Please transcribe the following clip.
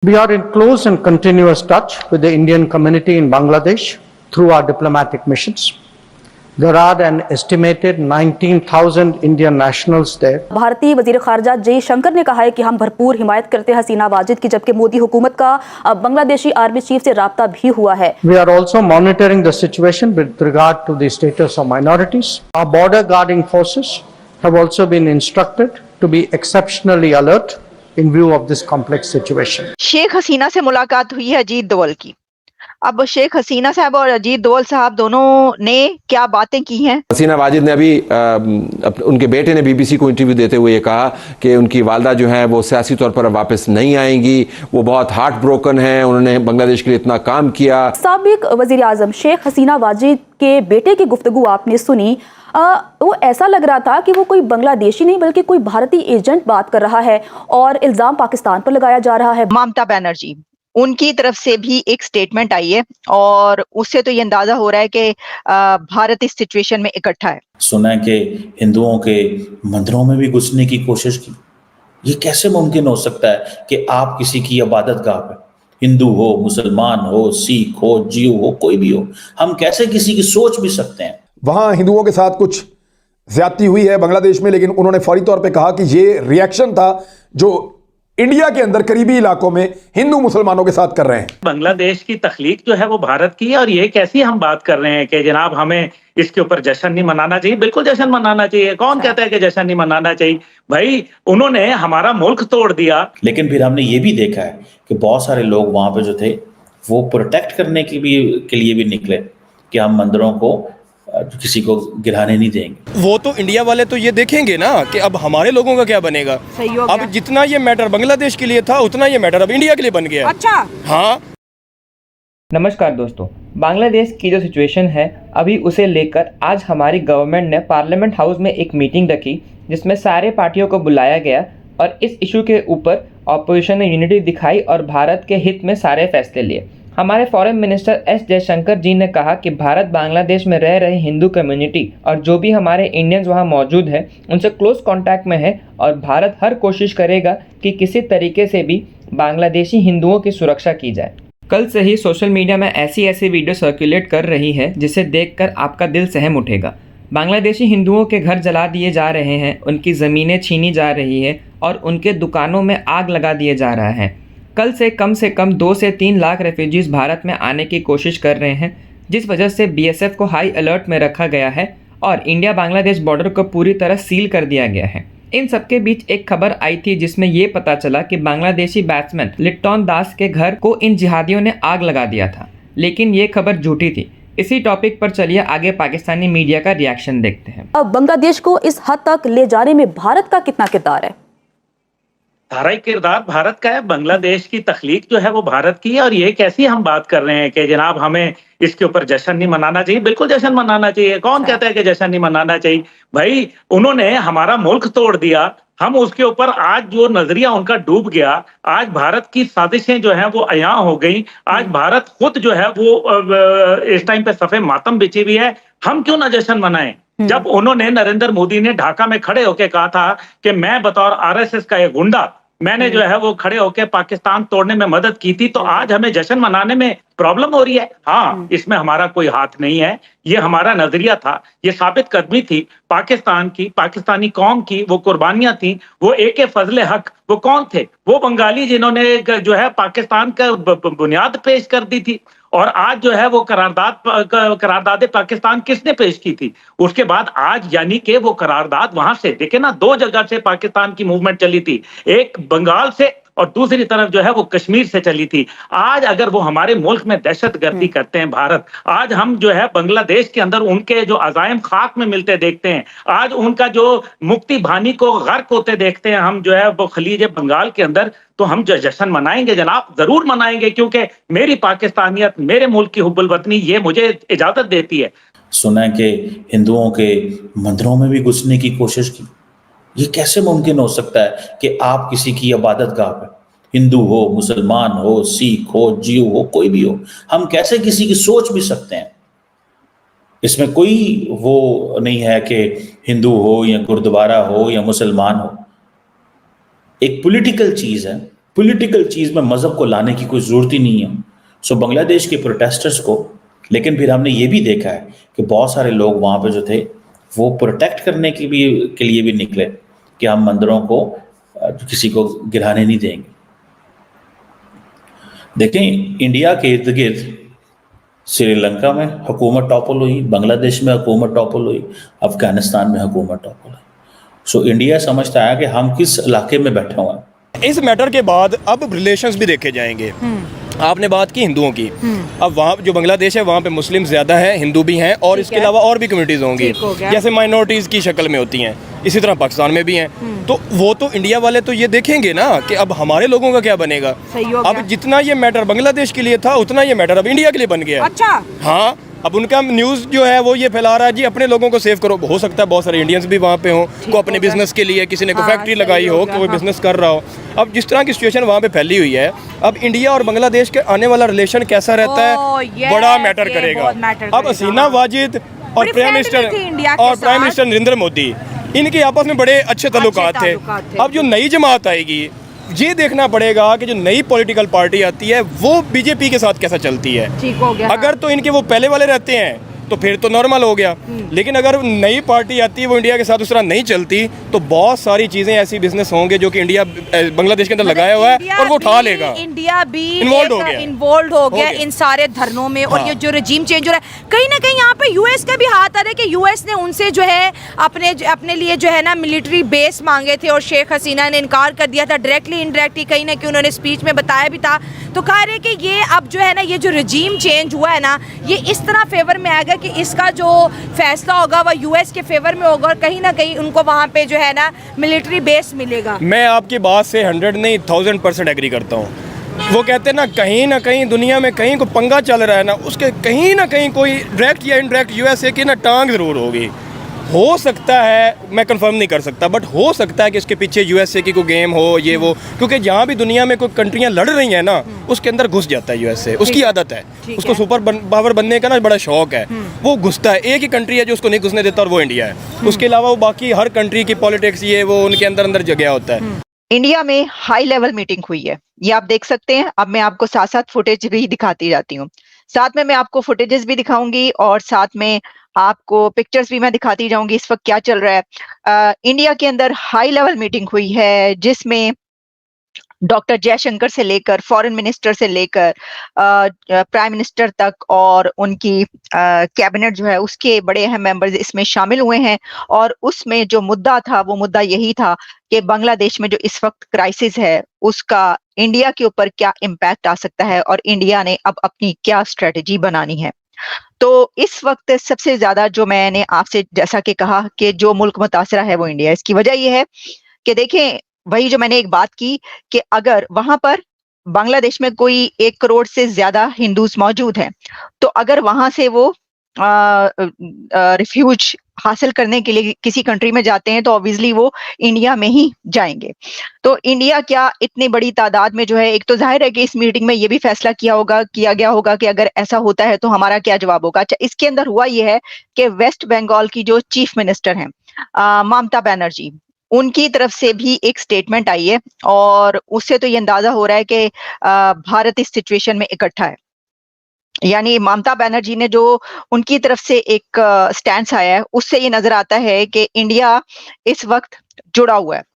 We are in close and continuous touch with the Indian community in Bangladesh through our diplomatic missions. There are an estimated 19,000 Indian nationals there. भारतीय वजीर खारजा जय शंकर ने कहा है कि हम भरपूर हिमायत करते हैं हसीना वाजिद की, जबकि मोदी हुकूमत का बांग्लादेशी आर्मी चीफ से राब्ता भी हुआ है। We are also monitoring the situation with regard to the status of minorities. Our border guarding forces have also been instructed to be exceptionally alert in view of this complex situation. Sheikh Hasina से मुलाकात हुई है अजीत दोवल की। अब शेख हसीना साहब और अजीत दोवल साहब दोनों ने क्या बातें की हैं? हसीना वाजिद ने अभी उनके बेटे ने बीबीसी को इंटरव्यू देते हुए ये कहा कि उनकी वालदा जो है वो सियासी तौर पर वापस नहीं आएंगी, वो बहुत हार्ट ब्रोकन हैं, उन्होंने बांग्लादेश के लिए इतना काम किया। साबिक वजीर आजम शेख हसीना वाजिद के बेटे की गुफ्तगू आपने सुनी, वो ऐसा लग रहा था कि वो कोई बांग्लादेशी नहीं बल्कि कोई भारतीय एजेंट बात कर रहा है और इल्जाम पाकिस्तान पर लगाया जा रहा है। ममता बनर्जी उनकी तरफ से भी एक स्टेटमेंट आई है और उससे तो ये अंदाजा हो रहा है कि भारत इस सिचुएशन में इकट्ठा है। सुना है कि हिंदुओं के मंदिरों में भी घुसने की कोशिश की। ये कैसे मुमकिन हो सकता है कि आप किसी की इबादत गाह पे, हिंदू हो, मुसलमान हो, सिख हो, जीव हो, कोई भी हो, हम कैसे किसी की सोच भी सकते हैं? वहां हिंदुओं के साथ कुछ ज्यादती हुई है बांग्लादेश में, लेकिन उन्होंने फौरी तौर पे कहा कि ये रिएक्शन था जो इंडिया के अंदर करीबी इलाकों में हिंदू मुसलमानों के साथ कर रहे हैं। बांग्लादेश की तख्लीक जो है वो भारत की है और ये कैसी हम बात कर रहे हैं कि जनाब हमें इसके ऊपर जश्न नहीं मनाना चाहिए। बिल्कुल जश्न मनाना चाहिए। कौन कहता है कि जश्न नहीं मनाना चाहिए? भाई उन्होंने हमारा मुल्क तोड़ दिया। लेकिन फिर हमने ये भी देखा है कि बहुत सारे लोग वहां पे जो थे वो प्रोटेक्ट करने के लिए भी निकले कि हम मंदिरों को किसी को गिराने नहीं देंगे। वो तो इंडिया वाले तो ये देखेंगे ना कि अब हमारे लोगों का क्या बनेगा। अब जितना ये मैटर बांग्लादेश के लिए था उतना ये मैटर अब इंडिया के लिए बन गया। अच्छा हाँ। नमस्कार दोस्तों, बांग्लादेश की जो सिचुएशन है अभी उसे लेकर आज हमारी गवर्नमेंट ने पार्लियामेंट हाउस में एक मीटिंग रखी जिसमें सारे पार्टियों को बुलाया गया और इस इशू के ऊपर ऑपोजिशन ने यूनिटी दिखाई और भारत के हित में सारे फैसले लिए। हमारे फॉरेन मिनिस्टर एस जयशंकर जी ने कहा कि भारत बांग्लादेश में रह रहे हिंदू कम्युनिटी और जो भी हमारे इंडियंस वहां मौजूद हैं उनसे क्लोज कांटेक्ट में है और भारत हर कोशिश करेगा कि किसी तरीके से भी बांग्लादेशी हिंदुओं की सुरक्षा की जाए। कल से ही सोशल मीडिया में ऐसी वीडियो सर्कुलेट कर रही है जिसे देखकर आपका दिल सहम उठेगा। बांग्लादेशी हिंदुओं के घर जला दिए जा रहे हैं, उनकी ज़मीनें छीनी जा रही है और उनके दुकानों में आग लगा दिए जा रहा है। कल से कम 2 से 3 लाख रेफ्यूजीज़ भारत में आने की कोशिश कर रहे हैं, जिस वजह से बीएसएफ को हाई अलर्ट में रखा गया है और इंडिया बांग्लादेश बॉर्डर को पूरी तरह सील कर दिया गया है। इन सबके बीच एक खबर आई थी जिसमें ये पता चला कि बांग्लादेशी बैट्समैन लिट्टन दास के घर को इन जिहादियों ने आग लगा दिया था, लेकिन ये खबर झूठी थी। इसी टॉपिक पर चलिए आगे पाकिस्तानी मीडिया का रिएक्शन देखते हैं। अब बांग्लादेश को इस हद तक ले जाने में भारत का कितना किरदार है? सारा किरदार भारत का है। बांग्लादेश की तख्लीक जो है वो भारत की है और ये कैसी हम बात कर रहे हैं कि जनाब हमें इसके ऊपर जश्न नहीं मनाना चाहिए। बिल्कुल जश्न मनाना चाहिए। कौन कहता है कि जश्न नहीं मनाना चाहिए? भाई उन्होंने हमारा मुल्क तोड़ दिया, हम उसके ऊपर आज जो नजरिया उनका डूब गया, आज भारत की साजिशें जो है वो अयां हो गई। आज भारत खुद जो है वो इस टाइम पे सफे मातम बिछी हुई है। हम क्यों ना जश्न मनाएं? जब उन्होंने नरेंद्र मोदी ने ढाका में खड़े होकर कहा था कि मैं बतौर आरएसएस का एक गुंडा मैंने जो है वो खड़े होकर पाकिस्तान तोड़ने में मदद की थी, तो आज हमें जश्न मनाने में प्रॉब्लम हो रही है। हाँ, इसमें हमारा कोई हाथ नहीं है। ये हमारा नजरिया था, ये साबित कदमी थी पाकिस्तान की, पाकिस्तानी कौम की, वो कुर्बानियां थी। वो AK फजले हक वो कौन थे? वो बंगाली जिन्होंने जो है पाकिस्तान का बुनियाद पेश कर दी थी। और आज जो है वो करारदाद पाकिस्तान किसने पेश की थी? उसके बाद आज यानी कि वो करारदाद वहां से देखे ना, 2 जगह से पाकिस्तान की मूवमेंट चली थी, एक बंगाल से और दूसरी तरफ जो है वो कश्मीर से चली थी। आज अगर वो हमारे मुल्क में दहशतगर्दी करते हैं भारत, आज हम जो है बांग्लादेश के अंदर उनके जो अजायम खाक में मिलते देखते हैं, आज उनका जो मुक्ति भानी को गर्क होते देखते हैं हम जो है वो खलीज बंगाल के अंदर, तो हम जो जश्न मनाएंगे जनाब, जरूर मनाएंगे, क्योंकि मेरी पाकिस्तानियत, मेरे मुल्क की हुब्बुल वतनी ये मुझे इजाजत देती है। सुना है कि हिंदुओं के मंदिरों में भी घुसने की कोशिश की। ये कैसे मुमकिन हो सकता है कि आप किसी की इबादत गाह पे, हिंदू हो, मुसलमान हो, सिख हो, जीव हो, कोई भी हो, हम कैसे किसी की सोच भी सकते हैं? इसमें कोई वो नहीं है कि हिंदू हो या गुरुद्वारा हो या मुसलमान हो। एक पॉलिटिकल चीज है पॉलिटिकल चीज में मजहब को लाने की कोई जरूरत ही नहीं है। सो बांग्लादेश के प्रोटेस्टर्स को, लेकिन फिर हमने ये भी देखा है कि बहुत सारे लोग वहां पे जो थे वो प्रोटेक्ट करने के लिए भी निकले कि हम मंदिरों को किसी को गिराने नहीं देंगे। देखें, इंडिया के इर्द गिर्द श्रीलंका में हुकूमत टॉपल हुई, बांग्लादेश में हुकूमत टॉपल हुई, अफगानिस्तान में हुकूमत टॉपल हुई। सो इंडिया समझता है कि हम किस इलाके में बैठे हुए हैं। इस मैटर के बाद अब रिलेशंस भी देखे जाएंगे। आपने बात की हिंदुओं की, अब वहाँ जो बांग्लादेश है वहाँ पे मुस्लिम ज़्यादा हैं, हिंदू भी हैं और इसके अलावा और भी कम्युनिटीज़ होंगी जैसे माइनॉरिटीज़ की शक्ल में होती हैं, इसी तरह पाकिस्तान में भी हैं। तो वो तो इंडिया वाले तो ये देखेंगे ना कि अब हमारे लोगों का क्या बनेगा। अब जितना ये मैटर बांग्लादेश के लिए था उतना ये मैटर अब इंडिया के लिए बन गया। अच्छा, हाँ, अब उनका न्यूज़ जो है वो ये फैला रहा है जी अपने लोगों को सेव करो। हो सकता है बहुत सारे इंडियंस भी वहाँ पे हों, को अपने बिजनेस के लिए, किसी ने कोई फैक्ट्री लगाई हो, कोई बिजनेस कर रहा हो। अब जिस तरह की सिचुएशन वहाँ पे फैली हुई है, अब इंडिया और बांग्लादेश के आने वाला रिलेशन कैसा रहता है बड़ा मैटर करेगा। अब हसीना वाजिद और प्राइम मिनिस्टर नरेंद्र मोदी, इनके आपस में बड़े अच्छे ताल्लुकात थे। अब जो नई जमात आएगी ये देखना पड़ेगा कि जो नई पॉलिटिकल पार्टी आती है वो बीजेपी के साथ कैसा चलती है। ठीक हो गया। अगर तो इनके वो पहले वाले रहते हैं तो फिर तो नॉर्मल हो गया, लेकिन अगर नई पार्टी आती है वो इंडिया के साथ उस तरह नहीं चलती तो बहुत सारी चीजें ऐसी बिजनेस होंगे जो कि इंडिया बांग्लादेश के अंदर लगाया हुआ है और वो उठा लेगा। इंडिया भी इन्वॉल्व हो गया इन सारे धरनों में। और ये जो रजीम चेंज हो रहा है, कहीं ना कहीं यहाँ पे यूएस का भी हाथ आ रहा है कि यूएस ने उनसे जो है अपने लिए जो है ना मिलिट्री बेस मांगे थे और शेख हसीना ने इनकार कर दिया था। डायरेक्टली इनडायरेक्टली कहीं ना कहीं उन्होंने स्पीच में बताया भी था। तो कह रहे कि ये अब जो है ना ये जो रजीम चेंज हुआ है ना ये इस तरह फेवर में आएगा कि इसका जो फैसला होगा वह यूएस के फेवर में होगा और कहीं ना कहीं उनको वहाँ पे जो है ना मिलिट्री बेस मिलेगा। मैं आपकी बात से 100 नहीं 1000% एग्री करता हूँ। वो कहते हैं ना कहीं दुनिया में कहीं को पंगा चल रहा है ना, उसके कहीं ना कहीं कोई डायरेक्ट या इनडायरेक्ट यूएसए की ना टांग जरूर होगी। हो सकता है, मैं कंफर्म नहीं कर सकता, बट हो सकता है कि इसके पीछे यूएसए की कोई गेम हो, ये वो, क्योंकि जहाँ भी दुनिया में कोई कंट्रियाँ लड़ रही हैं ना उसके अंदर घुस जाता है यूएसए। उसकी आदत है, उसको सुपर पावर बनने का ना बड़ा शौक है, वो घुसता है। एक ही कंट्री है जो उसको नहीं घुसने देता और वो इंडिया है। उसके अलावा वो बाकी हर कंट्री की पॉलिटिक्स ये वो उनके अंदर जगह होता है। इंडिया में हाई लेवल मीटिंग हुई है, ये आप देख सकते हैं। अब मैं आपको साथ साथ फुटेज भी दिखाती जाती हूँ, साथ में मैं आपको फुटेजेस भी दिखाऊंगी और साथ में आपको पिक्चर्स भी मैं दिखाती जाऊंगी इस वक्त क्या चल रहा है। इंडिया के अंदर हाई लेवल मीटिंग हुई है जिसमें डॉक्टर जयशंकर से लेकर फॉरेन मिनिस्टर से लेकर प्राइम मिनिस्टर तक और उनकी कैबिनेट जो है उसके बड़े अहम मेंबर्स इसमें शामिल हुए हैं। और उसमें जो मुद्दा था वो मुद्दा यही था कि बांग्लादेश में जो इस वक्त क्राइसिस है उसका इंडिया के ऊपर क्या इम्पैक्ट आ सकता है और इंडिया ने अब अपनी क्या स्ट्रेटेजी बनानी है। तो इस वक्त सबसे ज्यादा जो मैंने आपसे जैसा कि कहा कि जो मुल्क मुतासरा है वो इंडिया। इसकी वजह ये है कि देखें, वही जो मैंने एक बात की कि अगर वहां पर बांग्लादेश में कोई 1 करोड़ से ज्यादा हिंदूज मौजूद हैं तो अगर वहां से वो रिफ्यूज हासिल करने के लिए किसी कंट्री में जाते हैं तो ऑब्वियसली वो इंडिया में ही जाएंगे। तो इंडिया क्या इतनी बड़ी तादाद में जो है, एक तो जाहिर है कि इस मीटिंग में ये भी फैसला किया गया होगा कि अगर ऐसा होता है तो हमारा क्या जवाब होगा। अच्छा, इसके अंदर हुआ ये है कि वेस्ट बंगाल की जो चीफ मिनिस्टर हैं ममता बनर्जी, उनकी तरफ से भी एक स्टेटमेंट आई है और उससे तो ये अंदाजा हो रहा है कि भारत इस सिचुएशन में इकट्ठा है। यानी ममता बनर्जी ने जो उनकी तरफ से एक स्टैंड आया है उससे ये नजर आता है कि इंडिया इस वक्त जुड़ा हुआ है